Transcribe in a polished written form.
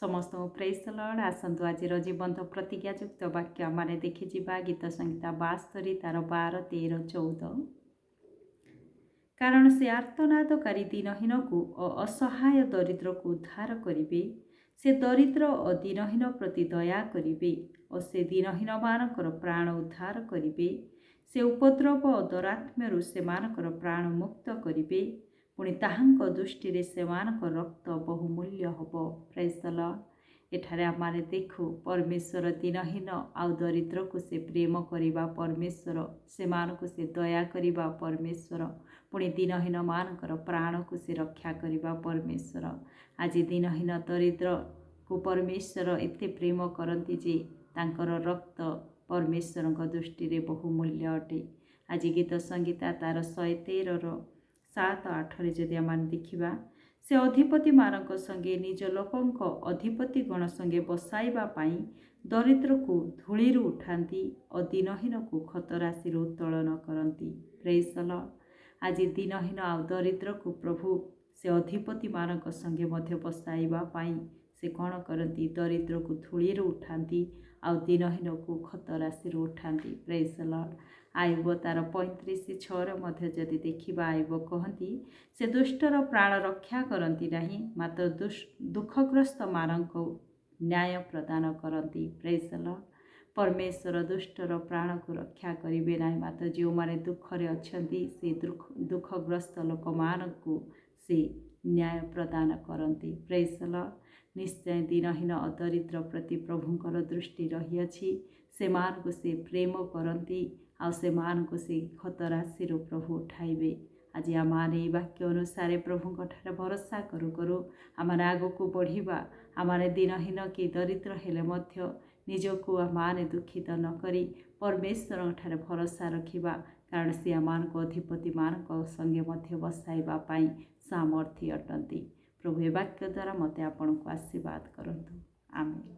समस्त praise the Lord. आसतु आज जीवंत प्रतिज्ञायुक्त वाक्य आम देखिजा गीत संहिता 72 तार 12, 13, 14। कारण से आर्तनादकारी दीनहीन को असहाय दरिद्र को उद्धार करिवे, से दरिद्र और दीनहीन प्रति दया करिवे और से दीनहीन मानकर प्राण उद्धार करिवे। से उपद्रव और दौरात्म्यरू सेमानकर प्राण मुक्त करिवे, पुणी ताहांक दृष्टि सेमानक रक्त बहुमूल्य हब। Praise the Lord. एठारे आमाने देखु परमेश्वर दीनहीन आउ दरिद्र को से प्रेम करिबा परमेश्वर, सेमानकु से दया करिबा परमेश्वर, पुणी दीनहीन मानकर प्राण को से रक्षा करिबा परमेश्वर। आज दीनहीन दरिद्र को परमेश्वर एते प्रेम करती जे तांकर रक्त परमेश्वर दृष्टि बहुमूल्य अटे। आज गीत संगीता तार 113 7, 8 जदि आम देखा, से अधिपति मानक संगे निज लोकंक अधिपति गण संगे बसाइबा पाई दरिद्र को धूली उठाती और दीनहीन को खतराशी उत्तोलन करती। Praise the Lord. आज दीनहीन आउ दरिद्र को प्रभु से अधिपति मानक संगे मध्य बसाइबा पाई से कौन करती, दरिद्र को धूली उठाती आउ दीनहीन को खतराशी उठाती। Praise the Lord. आयुब तार 35:6 मध्य जदि देखा, आयुब कहती, से दुष्टर प्राण रक्षा करती नहीं, मात्र दुखग्रस्त मानक न्याय प्रदान करती। Praise the Lord. परमेश्वर दुष्टर प्राण को रक्षा करेंगे ना, मात्र जो माने दुखरे अच्छी से दुखग्रस्त लोक मानू से न्याय प्रदान करती। Praise the Lord. निश्चय दीनहीन दरिद्र प्रति प्रभुंकर दृष्टि रही, से मान को से प्रेम करती आउ से मान को से खतराशी प्रभु उठाइबे। आज आम वाक्य अनुसार प्रभु भरोसा करू करू आम आग को बढ़िबा। आम दीनहीन कि दरिद्र हेले मध्य निजको आम दुखित नकरी परमेश्वर ठारे भरोसा रखिबा, कारण से आम अधिपति मान संगे मध्य बसाइबा पाई सामर्थ्य अटंती। प्रभु ए वाक्य द्वारा मते आपन को आशीर्वाद करंतु। आमेन।